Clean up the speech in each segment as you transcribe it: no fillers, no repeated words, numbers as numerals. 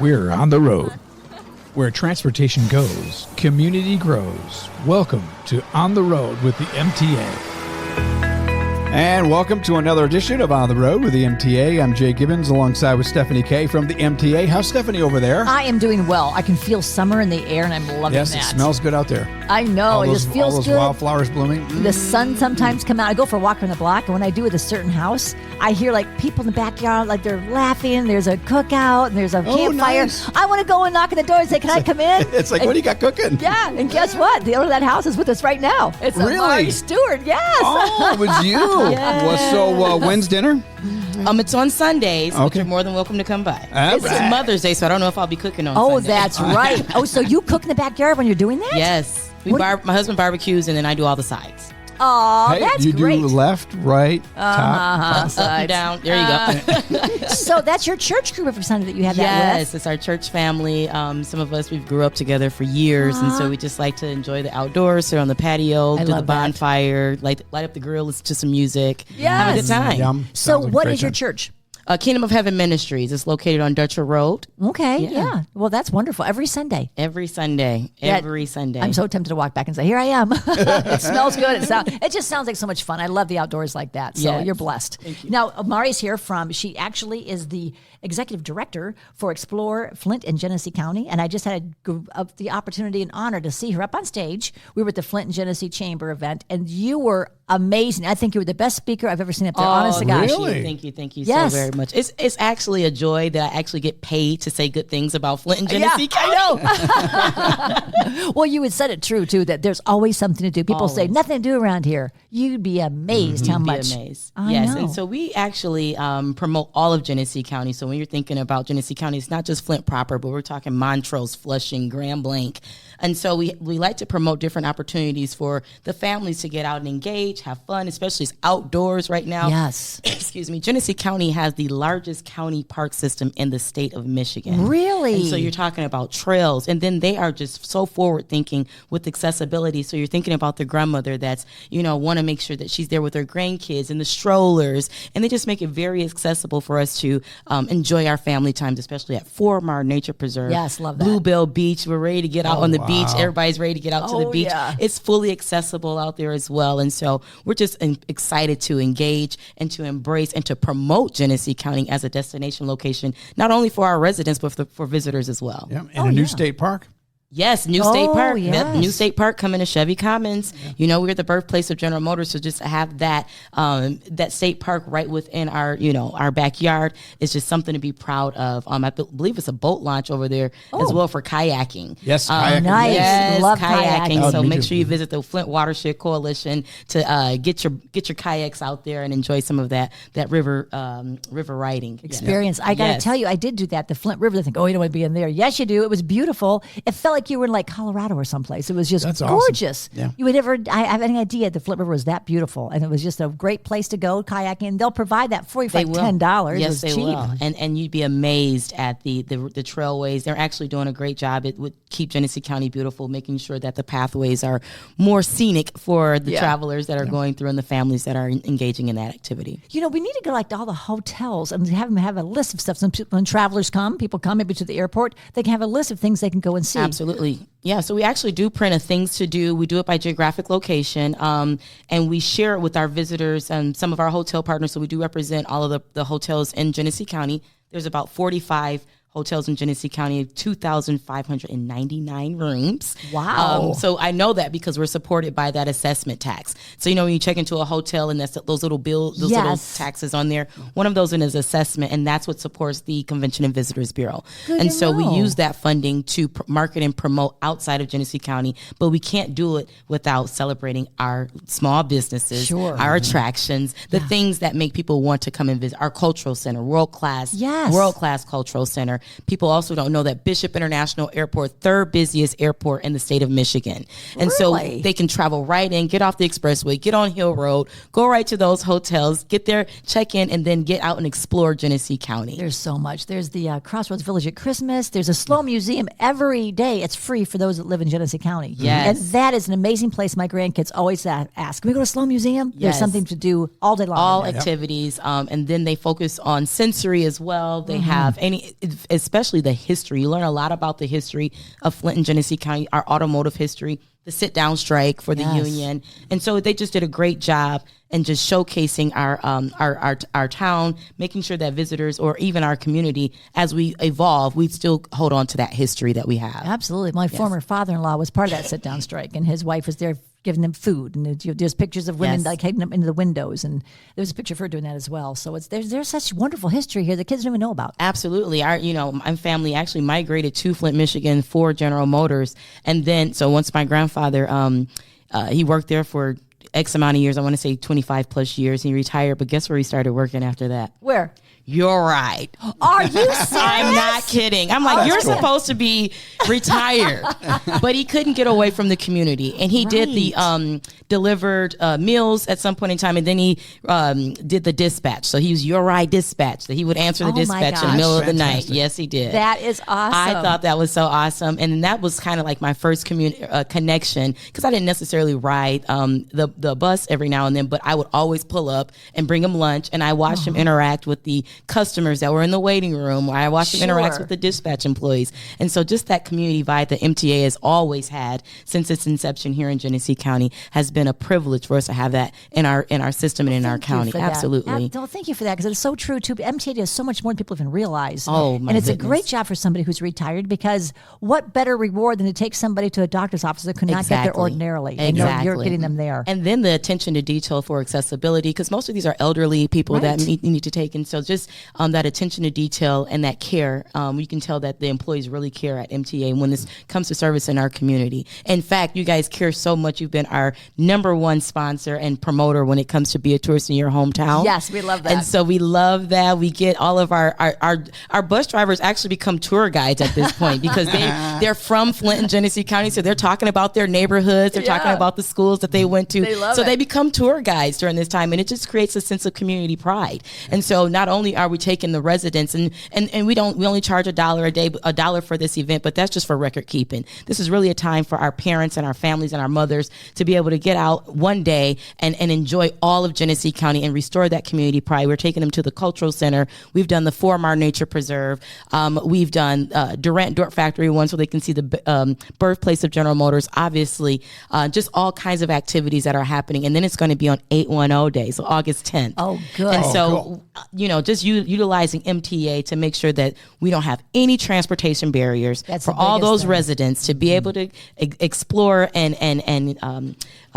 We're on the road. Where transportation goes, community grows. Welcome to On the Road with the MTA. And welcome to another edition of On the Road with the MTA. I'm Jay Gibbons alongside with Stephanie Kay from the MTA. How's Stephanie over there? I am doing well. I can feel summer in the air, and I'm loving that. Yes, it smells good out there. I know. It just feels all those good. Wildflowers blooming. The sun sometimes come out. I go for a walk around the block, and when I do at a certain house, I hear like people in the backyard, like they're laughing. There's a cookout, and there's a campfire. Nice. I want to go and knock on the door and say, "Can I come in?" It's like, what do you got cooking? Yeah, and guess what? The owner of that house is with us right now. It's Really? Amari Stewart. Yes. Oh, it was you. Yes. Well, so when's dinner? It's on Sundays, but Okay. you're more than welcome to come by. All It's right. Mother's Day, so I don't know if I'll be cooking on Oh, Sunday. that's right. Oh, so you cook in the backyard when you're doing that? Yes. What- My husband barbecues, and then I do all the sides. Oh, Hey, that's you great. do left, right, top. Up and down. There you go. So that's your church group every Sunday that you have that Yes, with? it's our church family. Some of us, we've grew up together for years, and so we just like to enjoy the outdoors, sit on the patio, do the love that. bonfire, light up the grill, listen to some music, have a good time. Yum. So Sounds like a what great is your time. church? Kingdom of Heaven Ministries is located on Dutcher Road Okay, Yeah. yeah. Well, that's wonderful. Every Sunday. every Sunday. Yeah, Every Sunday. I'm so tempted to walk back and say, "Here I am." It smells good. It just sounds like so much fun. I love the outdoors like that. So Yes. you're blessed. Thank you. Now, Amari's here she actually is the executive director for Explore Flint and Genesee County. And I just had the opportunity and honor to see her up on stage. We were at the Flint and Genesee Chamber event, and you were amazing. I think you were the best speaker I've ever seen up there. Honest to gosh. really? Thank you Yes. so very much. It's actually a joy that I actually get paid to say good things about Flint and Yeah, Genesee County. I know. Well, you had said it true too, that there's always something to do. People say Always. nothing to do around here. You'd be amazed how You'd much. be amazed. I Yes, know. and so we actually promote all of Genesee County. So when you're thinking about Genesee County, it's not just Flint proper, but we're talking Montrose, Flushing, Grand Blanc. And so we like to promote different opportunities for the families to get out and engage, have fun, especially it's outdoors right now. Yes. Excuse me. Genesee County has the largest county park system in the state of Michigan. Really? And so you're talking about trails, and then they are just so forward thinking with accessibility. So you're thinking about the grandmother that's, want to make sure that she's there with her grandkids and the strollers, and they just make it very accessible for us to enjoy our family times, especially at Four Mile Nature Preserve. Yes, love that. Bluebell Beach. We're ready to get out on the beach. wow. Everybody's ready to get out to the Oh, beach. yeah. It's fully accessible out there as well. And so we're just excited to engage and to embrace and to promote Genesee County as a destination location, not only for our residents, but for visitors as well. Yeah, and a new state park. Yes, New State Oh, Park. yes. Yep, New State Park coming to Chevy Commons. We're the birthplace of General Motors, so just to have that state park right within our backyard is just something to be proud of. I believe it's a boat launch over there as well for kayaking. Yes, kayaking. Nice. Yes, Love kayaking. kayaking. So Oh, me make too. sure you visit the Flint Watershed Coalition to get your kayaks out there and enjoy some of that river riding Experience. I got to Yes. tell you, I did do that. The Flint River. They think, oh, you don't want to be in there. Yes, you do. It was beautiful. It felt like you were in like Colorado or someplace. It was just That's awesome. gorgeous. Yeah. You would never. I have any idea the Flint River was that beautiful, and it was just a great place to go kayaking. They'll provide that for you for They like will. $10. Yes, It's they cheap. will. And you'd be amazed at the trailways. They're actually doing a great job. It would keep Genesee County beautiful, making sure that the pathways are more scenic for the travelers that are going through and the families that are engaging in that activity. We need to go like to all the hotels and have them have a list of stuff. When travelers come, people come maybe to the airport, they can have a list of things they can go and see. Absolutely. Yeah, so we actually do print a things to do. We do it by geographic location, and we share it with our visitors and some of our hotel partners. So we do represent all of the hotels in Genesee County. There's about 45 hotels in Genesee County, 2,599 rooms. Wow. So I know that because we're supported by that assessment tax. So, when you check into a hotel and that's those little bills, those little Yes. taxes on there, one of those is assessment, and that's what supports the Convention and Visitors Bureau. Good and to so we know. use that funding to market and promote outside of Genesee County, but we can't do it without celebrating our small businesses, Sure. our attractions, the things that make people want to come and visit. Our cultural center, world-class cultural center. People also don't know that Bishop International Airport, third busiest airport in the state of Michigan. And Really? so they can travel right in, get off the expressway, get on Hill Road, go right to those hotels, get there, check in, and then get out and explore Genesee County. There's so much. There's the Crossroads Village at Christmas. There's a slow museum every day. It's free for those that live in Genesee County. Yes. And that is an amazing place. My grandkids always ask, can we go to Slow Museum? There's Yes. something to do all day long. All in there. activities, and then they focus on sensory as well. They have especially the history. You learn a lot about the history of Flint and Genesee County, our automotive history, the sit-down strike for the union. And so they just did a great job in just showcasing our town, making sure that visitors or even our community, as we evolve, we still hold on to that history that we have. Absolutely. My former father-in-law was part of that sit-down strike, and his wife was there giving them food, and there's pictures of women like heading up into the windows, and there's a picture of her doing that as well. So there's such wonderful history here that kids don't even know about. Absolutely. My family actually migrated to Flint, Michigan for General Motors, and then so once my grandfather he worked there for X amount of years, I want to say 25 plus years. He retired, but guess where he started working after that? Where? You're right. Are you serious? I'm not kidding. I'm like, you're supposed to be retired. But he couldn't get away from the community. And he did the delivered meals at some point in time. And then he did the dispatch. So he was Your Ride Dispatch. So he would answer the dispatch in the middle of the night. Yes, he did. That is awesome. I thought that was so awesome. And that was kind of like my first connection, because I didn't necessarily ride the bus every now and then, but I would always pull up and bring him lunch. And I watched him interact with the customers that were in the waiting room, or I watched him interact with the dispatch employees. And so just that community vibe that MTA has always had since its inception here in Genesee County has been a privilege for us to have that in our system and in our county. Absolutely. Thank you for that, because it's so true too. MTA does so much more than people even realize. Oh, my And it's goodness. a great job for somebody who's retired, because what better reward than to take somebody to a doctor's office that could not get there ordinarily. Exactly. And you're getting them there. And then the attention to detail for accessibility, because most of these are elderly people that need to take. And so just that attention to detail and that care, you can tell that the employees really care at MTA when this comes to service in our community. In fact, you guys care so much. You've been our #1 sponsor and promoter when it comes to Be a Tourist in your hometown. Yes, we love that. And so we love that. We get all of our bus drivers actually become tour guides at this point, because they're from Flint and Genesee County, so they're talking about their neighborhoods. They're talking about the schools that they went to. They become tour guides during this time, and it just creates a sense of community pride. And so not only are we taking the residents, and we only charge $1 a day, $1 for this event, but that's just for record keeping. This is really a time for our parents and our families and our mothers to be able to get out one day and enjoy all of Genesee County and restore that community pride. We're taking them to the Cultural Center. We've done the 4 Mile Nature Preserve. We've done Durant Dirt Factory one, so they can see the birthplace of General Motors. Obviously, just all kinds of activities that are happening. And then it's going to be on 810 Day, so August 10th. Oh, good. And so, just utilizing MTA to make sure that we don't have any transportation barriers for all those residents to be able to explore and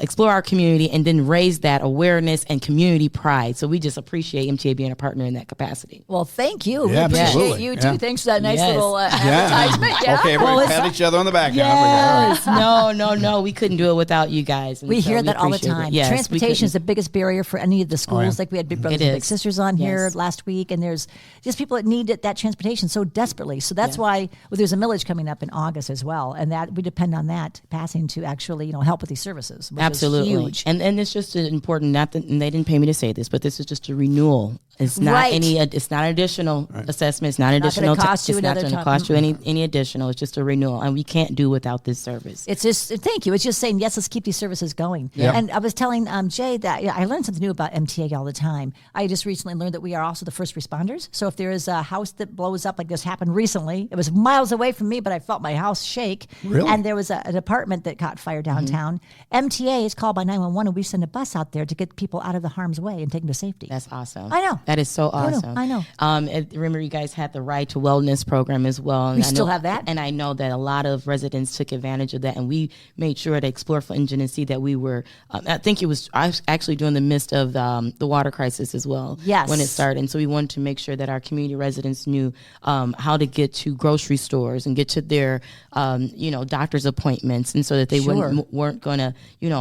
explore our community, and then raise that awareness and community pride. So we just appreciate MTA being a partner in that capacity. Well, thank you. Yeah, we appreciate absolutely. you too. Yeah. Thanks for that nice little advertisement. Yeah. Okay, everybody pat each other on the back. Yes. No. We couldn't do it without you guys. And We so hear that all the appreciate it. time. Yes, Transportation is the biggest barrier for any of the schools. Like we had Big Brothers and Big is. Sisters on here Yes. last week, and there's just people that need that transportation so desperately. So that's why there's a millage coming up in August as well, and that we depend on that passing to actually help with these services. Which Absolutely. is huge. And it's just important, and they didn't pay me to say this, but this is just a renewal. It's not it's not an additional assessment. It's not an additional. Not gonna cost you it's not another going to time. cost you any additional. It's just a renewal, and we can't do without this service. It's just, thank you. It's just saying, yes, let's keep these services going. Yep. And I was telling Jay that I learned something new about MTA all the time. I just recently learned that we are also the first responders. So if there is a house that blows up, like this happened recently, it was miles away from me, but I felt my house shake. Really? And there was an apartment that caught fire downtown. MTA is called by 911, and we send a bus out there to get people out of the harm's way and take them to safety. That's awesome. I know. That is so awesome. I know. And remember, you guys had the Ride to Wellness program as well. And We I still know- have that. And I know that a lot of residents took advantage of that, and we made sure to explore Flint and Genesee that we were, I think it was actually during the midst of the water crisis as well. Yes. When it started. And so we wanted to make sure that our community residents knew how to get to grocery stores and get to their, doctor's appointments, and so that they weren't going to,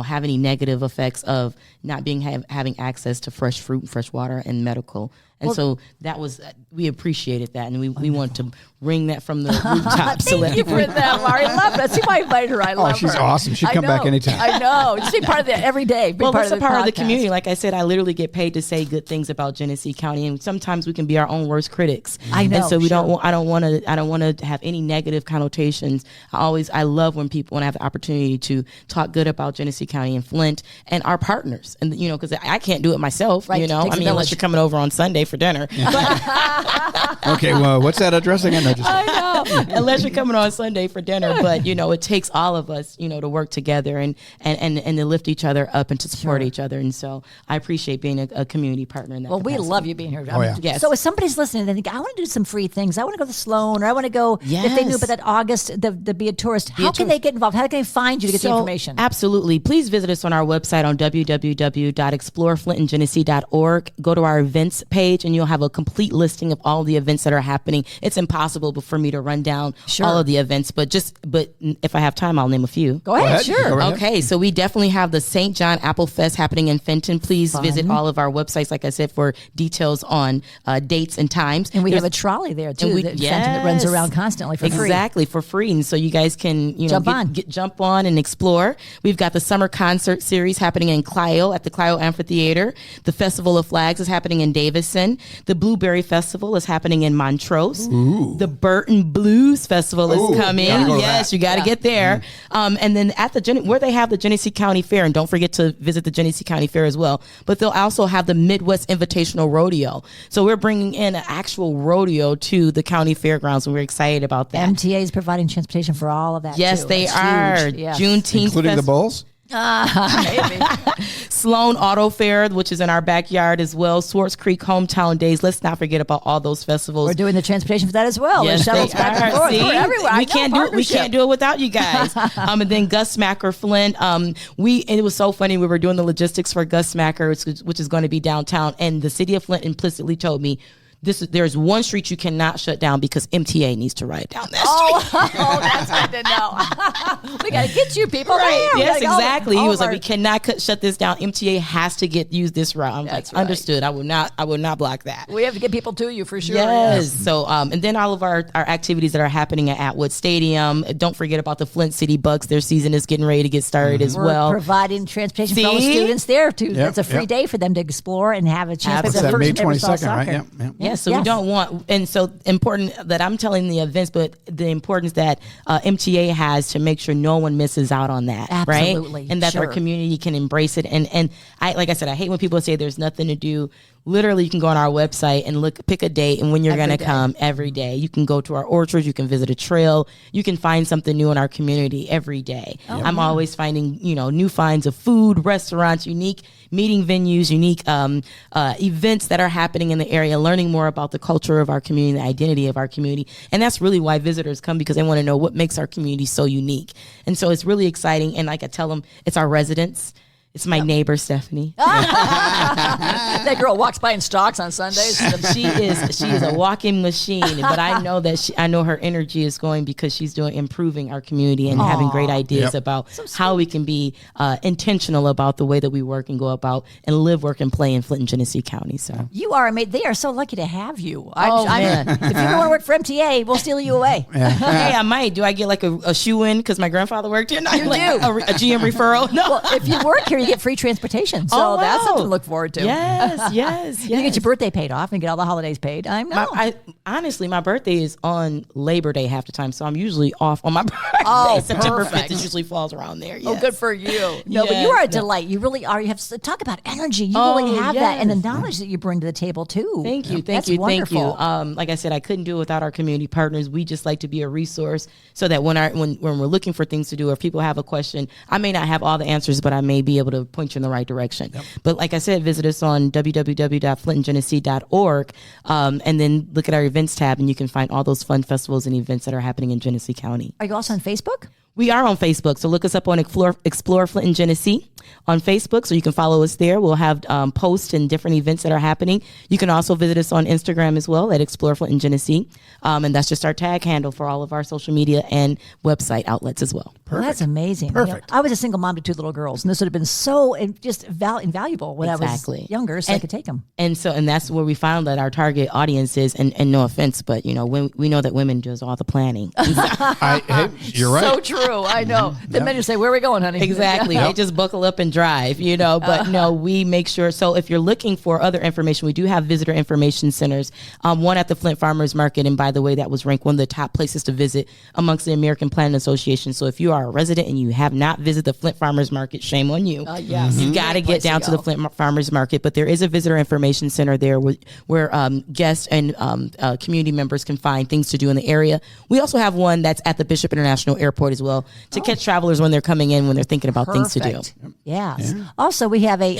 have any negative effects of not having access to fresh fruit and fresh water and medical. And so that was, we appreciated that, and we wanted to ring that from the rooftops. Thank you for that, Mari. I love that. See, I invite her. I love her. she's awesome. She'd come back anytime. I know. Just be part of that every day. Be Well, part it's of a part of the podcast. community. Like I said, I literally get paid to say good things about Genesee County, and sometimes we can be our own worst critics. I know, and so we sure. don't. I don't want to have any negative connotations. I love when I have the opportunity to talk good about Genesee County and Flint and our partners, and because I can't do it myself. Right, it takes a unless village. you're coming over on Sunday for dinner. Okay, well, what's that address again? No, just I know. Unless you're coming on Sunday for dinner, but it takes all of us, to work together and to lift each other up and to support each other. And so I appreciate being a community partner in that. Well, we capacity. love you being here. Oh, yeah. Yes. So if somebody's listening, they think, I want to do some free things. I want to go to Sloan, or I want to go, if they knew about that August, the Be a Tourist. How can they get involved? How can they find you to get the information? Absolutely. Please visit us on our website on www.exploreflintandgenesee.org. Go to our events page and you'll have a complete listing of all the events that are happening. It's impossible for me to run down all of the events, but if I have time, I'll name a few. Go ahead. Sure. Go ahead. Okay, so we definitely have the St. John Apple Fest happening in Fenton. Please visit all of our websites, like I said, for details on dates and times. And we have a trolley there too, that runs around constantly for free. Exactly, for free. And so you guys can jump on and explore. We've got the summer concert series happening in Clio at the Clio Amphitheater. The Festival of Flags is happening in Davison. The Blueberry Festival is happening in Montrose. Ooh. The Burton Blues Festival is coming. Yes, you got to get there. And then at where they have the Genesee County Fair, and don't forget to visit the Genesee County Fair as well, but they'll also have the Midwest Invitational Rodeo. So we're bringing in an actual rodeo to the county fairgrounds, and we're excited about that. MTA is providing transportation for all of that. Yes, too. they It's are. huge. Yes. Juneteenth including the bulls? Maybe. Sloan Auto Fair, which is in our backyard as well. Swartz Creek Hometown Days. Let's not forget about all those festivals. We're doing the transportation for that as well. Yes, There's shuttles they back and are. forth. See? We're everywhere. We can't do it without you guys. And then Gus Smacker Flint. It was so funny. We were doing the logistics for Gus Smacker, which is going to be downtown, and the city of Flint implicitly told me, there's one street you cannot shut down because MTA needs to ride down that street. Oh, that's good to know. We got to get you people Right. there. Yes, exactly. He was like, we cannot shut this down. MTA has to use this route. I'm That's like, understood. I will not block that. We have to get people to you for sure. Yes. So, and then all of our activities that are happening at Atwood Stadium. Don't forget about the Flint City Bucks. Their season is getting ready to get started as We're well. providing transportation for all the students there too. It's a free day for them to explore and have a chance. What's to that, May first ever saw 22nd, right? soccer. Yep. Yeah, so we don't want, and so important that I'm telling the events, but the importance that MTA has to make sure no one misses out on that, Absolutely, right? And that our community can embrace it. And I, like I said, I hate when people say there's nothing to do. Literally, you can go on our website and pick a date and when you're going to come every day. You can go to our orchards, you can visit a trail, you can find something new in our community every day. I'm always finding, new finds of food, restaurants, unique meeting venues, unique events that are happening in the area, learning more about the culture of our community, the identity of our community. And that's really why visitors come, because they want to know what makes our community so unique. And so it's really exciting. And like I tell them, it's our residents. It's my neighbor, Stephanie. That girl walks by in stocks on Sundays. She is a walking machine, but I know that I know her energy is going because she's improving our community and having great ideas about how we can be intentional about the way that we work and go about and live, work, and play in Flint and Genesee County. So You are amazing. They are so lucky to have you. Man. If you don't want to work for MTA, we'll steal you away. Hey, I might. Do I get like a shoe in because my grandfather worked here? No, You do. A GM referral? No. Well, if you work here, you get free transportation. So that's something to look forward to. Yes. You get your birthday paid off and get all the holidays paid. I know. Honestly, my birthday is on Labor Day half the time, so I'm usually off on my birthday. September 5th, it usually falls around there. Yes. Oh, good for you. No, but you are a delight. You really are. You have to talk about energy. You really have that, and the knowledge that you bring to the table too. Thank you. That's wonderful. Like I said, I couldn't do it without our community partners. We just like to be a resource so that when we're looking for things to do, or if people have a question, I may not have all the answers, but I may be able to point you in the right direction. But like I said, visit us on www.flintandgenesee.org, and then look at our events tab, and you can find all those fun festivals and events that are happening in Genesee County. Are you also on Facebook? We are on Facebook, so look us up on Explore Flint and Genesee on Facebook, so you can follow us there. We'll have posts and different events that are happening. You can also visit us on Instagram as well at Explore Flint and Genesee, and that's just our tag handle for all of our social media and website outlets as well. Well, that's amazing. Perfect. I was a single mom to 2 little girls, and this would have been so just invaluable when I was younger, so I could take them. And that's where we found that our target audience is, and no offense, but when we know that women does all the planning. Hey, you're right. So true. I know. The men just say, "Where are we going, honey?" Exactly. They just buckle up up and drive, but no, we make sure. So if you're looking for other information, we do have visitor information centers. One at the Flint Farmers Market. And by the way, that was ranked one of the top places to visit amongst the American Planning Association. So if you are a resident and you have not visited the Flint Farmers Market, shame on you. Yes. You got to get down to the Flint Farmers Market. But there is a visitor information center there where guests and community members can find things to do in the area. We also have one that's at the Bishop International Airport as well to catch travelers when they're coming in, when they're thinking about things to do. Yes. Yeah. Also, we have a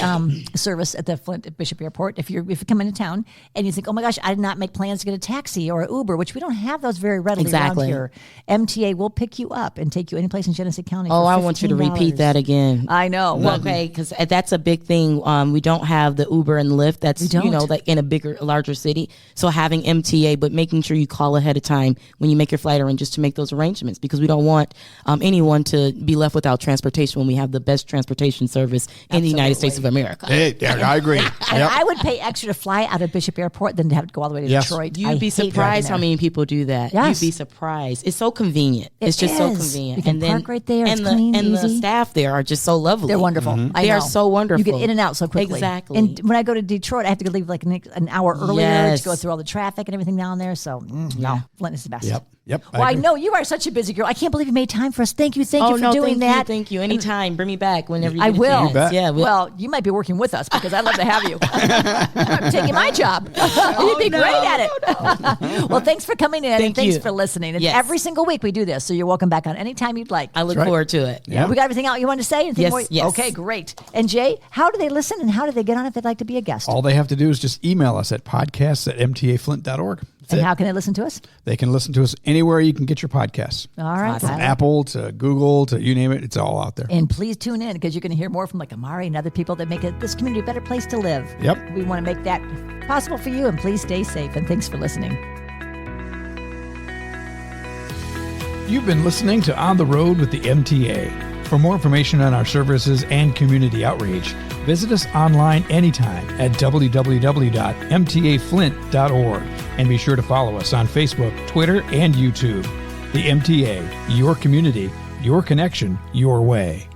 service at the Flint Bishop Airport. If you come into town and you think, oh my gosh, I did not make plans to get a taxi or an Uber, which we don't have those very readily around here. MTA will pick you up and take you any place in Genesee County. Oh, for I want you to repeat that again. I know. Well, okay, because that's a big thing. We don't have the Uber and Lyft. That's like in a larger city. So having MTA, but making sure you call ahead of time when you make your flight arrangements to make those arrangements, because we don't want anyone to be left without transportation when we have the best transportation service in the United States of America. I agree. And I would pay extra to fly out of Bishop Airport than to have to go all the way to Detroit. You'd be surprised how many people do that. Yes. You'd be surprised. It's so convenient. It's just so convenient. You can park right there. It's clean, the easy. staff there are just so lovely. They're wonderful. They are so wonderful. You get in and out so quickly. Exactly. And when I go to Detroit, I have to go leave like an hour earlier to go through all the traffic and everything down there. So no, Flint is the best. Yep. Well, I know you are such a busy girl. I can't believe you made time for us. Thank you for doing that. Thank you. Anytime. Bring me back whenever you I get will. a chance. Yeah. Well, you might be working with us because I'd love to have you. I'm taking my job. You'd be great at it. Well, thanks for coming in and thanks for listening. And every single week we do this, so you're welcome back on anytime you'd like. I look forward to it. Yeah. We got everything out you want to say? Anything more? Yes. Okay, great. And Jay, how do they listen and how do they get on if they'd like to be a guest? All they have to do is just email us at podcasts@mtaflint.org. And how can they listen to us? They can listen to us anywhere you can get your podcasts. All right. From Apple to Google to you name it, it's all out there. And please tune in because you're going to hear more from like Amari and other people that make this community a better place to live. Yep. We want to make that possible for you, and please stay safe. And thanks for listening. You've been listening to On the Road with the MTA. For more information on our services and community outreach, visit us online anytime at www.mtaflint.org. And be sure to follow us on Facebook, Twitter, and YouTube. The MTA, your community, your connection, your way.